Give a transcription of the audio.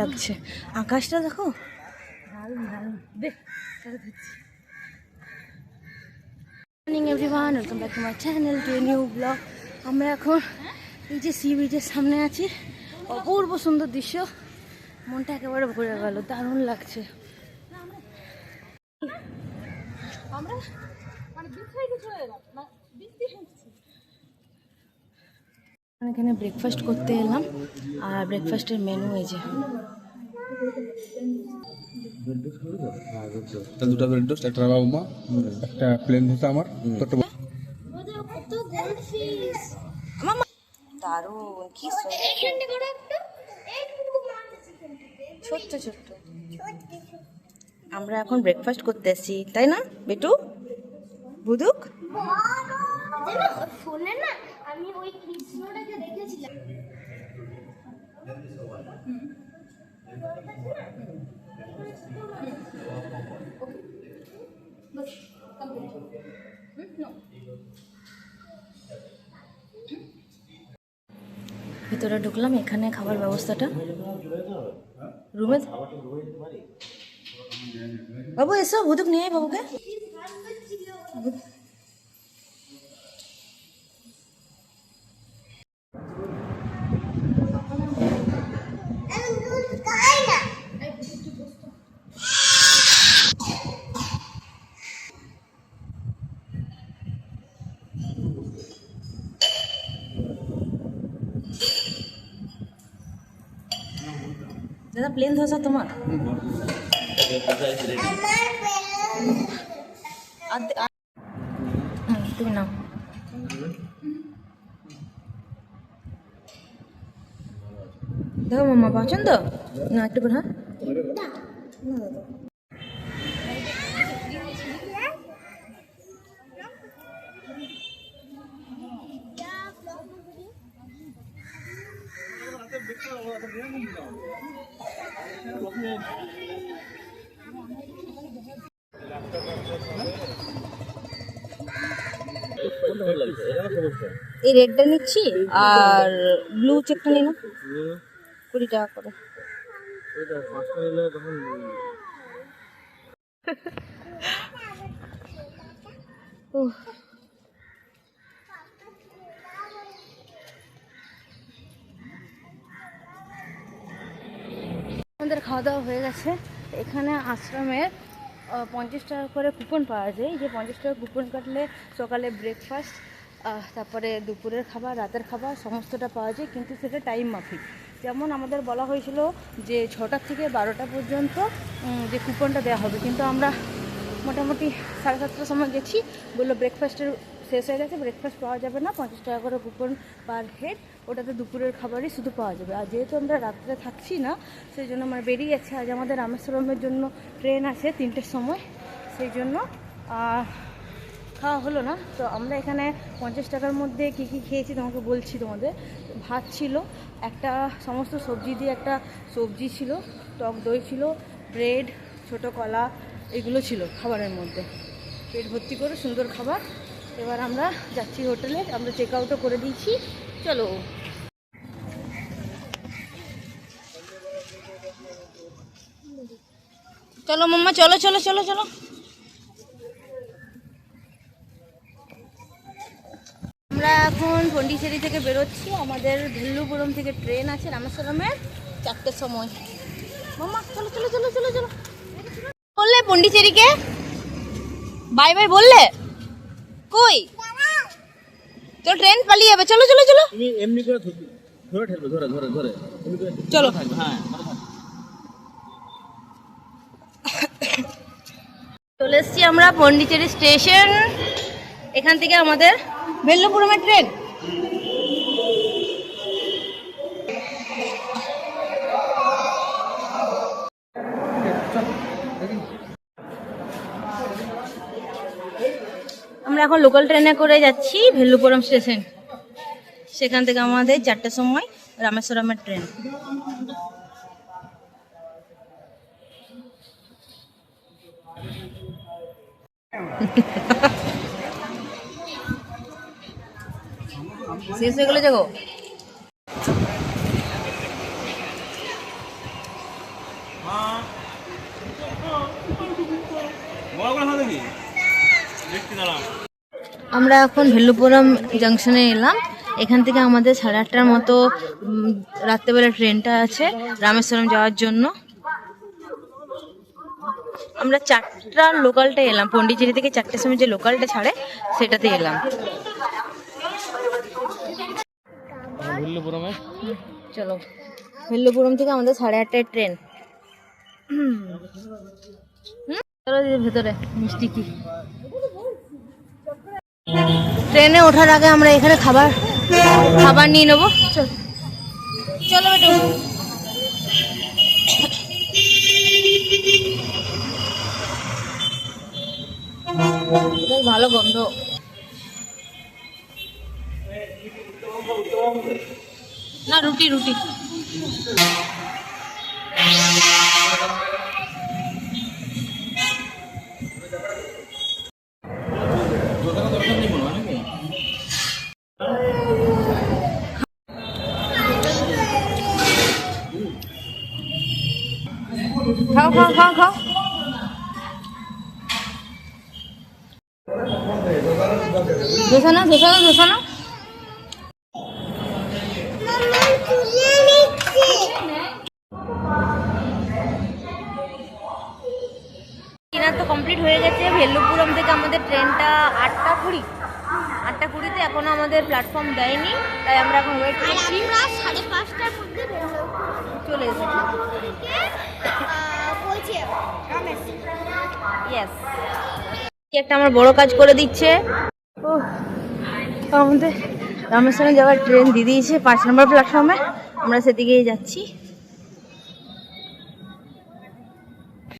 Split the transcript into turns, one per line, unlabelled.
লাগছে। আকাশটা দেখো, দারুণ দারুণ। দেখ morning everyone, welcome back to my channel, to a new blog. আমরা এখন এই যে সি বিচের সামনে আছি। অপূর্ব সুন্দর দৃশ্য, মনটা একেবারে ভরে গেল, দারুণ লাগছে। আমরা এখানে ব্রেকফাস্ট করতে এলাম, আর ব্রেকফাস্টের মেনু এই যে
দুটো ব্রেড টোস্ট, একটা রাবা উপমা, একটা প্লেন ধোসা আমার।
দারুণ, কি ছোট্ট ছোট্ট। আমরা এখন ব্রেকফাস্ট করতে এসেছি, তাই না বেটু বুদুক?
ফোনে না আমি ওই কৃষ্ণটাকে দেখেছিলাম।
ভিতরে ঢুকলাম, এখানে খাবার ব্যবস্থাটা রুমে। বাবু এসো, ভুতুক নিয়ে আয় বাবুকে। দাদা প্লেন ধোসা তোমার? তুমি নাও। দেখো মাম্মা পছন্দ না একটু করে? হ্যাঁ এই রেডটা নিচ্ছি, আর ব্লু চেকটা নিন 20 টাকা করে। আমাদের খাওয়া দাওয়া হয়ে গেছে। এখানে আশ্রমের 50 টাকা করে কুপন পাওয়া যায়। যে 50 টাকা কুপন কাটলে সকালে ব্রেকফাস্ট, তারপরে দুপুরের খাবার, রাতের খাবার সমস্তটা পাওয়া যায়, কিন্তু সেটা টাইম মাফিক। যেমন আমাদের বলা হয়েছিল যে 6টা থেকে 12টা পর্যন্ত যে কুপনটা দেওয়া হবে, কিন্তু আমরা মোটামুটি 7:30টার সময় গেছি, বললো ব্রেকফাস্টের শেষ হয়ে গেছে, ব্রেকফাস্ট পাওয়া যাবে না, 50 টাকা করে কুপন পার হেড, ওটাতে দুপুরের খাবারই শুধু পাওয়া যাবে। আর যেহেতু আমরা রাত্রে থাকছি না, সেই জন্য আমরা বেরিয়ে যাচ্ছি। আজ আমাদের রামেশ্বরমের জন্য ট্রেন আছে 3টের সময়, সেই জন্য খাওয়া হলো না। তো আমরা এখানে 50 টাকার মধ্যে কী কী খেয়েছি তোমাকে বলছি। তোমাদের ভাত ছিল, একটা সমস্ত সবজি দিয়ে একটা সবজি ছিল, টক দই ছিল, ব্রেড, ছোটো কলা, এগুলো ছিল খাবারের মধ্যে। পেট ভর্তি করে সুন্দর খাবার। এবার আমরা যাচ্ছি হোটেলে, আমরা চেক আউটও করে দিয়েছি। চলো চলো মাম্মা, চলো চলো চলো চলো। আমরা এখন পন্ডিচেরি থেকে বেরোচ্ছি। আমাদের ভেল্লুপুরম থেকে ট্রেন আছে রামেশ্বরমের 4টের সময়। মাম্মা চলো চলো চলো চলো চলো। বললে পন্ডিচেরিকে বাই বাই বললে? কই তো ট্রেন পালিয়ে যাবে। চলো চলো চলো,
তুমি এমনি করে ধরে ঠেলবে, ধরে ধরে ধরে
চলো।
হ্যাঁ
চলে এসছি আমরা পন্ডিচেরি স্টেশন। এখান থেকে আমাদের ভেল্লুপুরমের ট্রেন। আমরা এখন লোকাল ট্রেনে করে যাচ্ছি ভেল্লুপুরম স্টেশন। সেখান থেকে আমাদের 4টের সময় রামেশ্বরমের ট্রেন। শেষ হয়ে গেলে যাবো। আমরা এখন ভেল্লুপুরম জাংশনে এলাম। এখান থেকে আমাদের 8:30টার মতো রাত্রেবেলা ট্রেনটা আছে রামেশ্বরম যাওয়ার জন্য। আমরা 4টার লোকালটা এলাম, পন্ডিচেরি থেকে 4টার সময় যে লোকালটা ছাড়ে সেটাতে এলাম। চলো, ভেল্লুপুরম থেকে আমাদের 8:30টায় ট্রেন। চলো ভেতরে মিষ্টি কি। ট্রেনে ওঠার আগে আমরা এখানে খাবার নিয়ে নেবো। চলো বেটু। বেশ ভালো গন্ধ। না, রুটি রুটি। খাও খাও খাও খাও। ধোসা না ধোসা না ধোসা না। ডিনার তো কমপ্লিট হয়ে গেছে। ভেল্লুপুরম থেকে আমাদের ট্রেনটা 8:20তে এখনো আমাদের প্ল্যাটফর্ম দেয়নি, তাই আমরা এখন ওয়েট করছি।
5:30টার মধ্যে
চলে এসেছি। ইয়েস, একটা আমার বড় কাজ করে দিচ্ছে। আমাদের রামেশ্বরম যাওয়ার ট্রেন দিয়ে দিয়েছে 5 নম্বর প্ল্যাটফর্মে। আমরা সেদিকেই যাচ্ছি।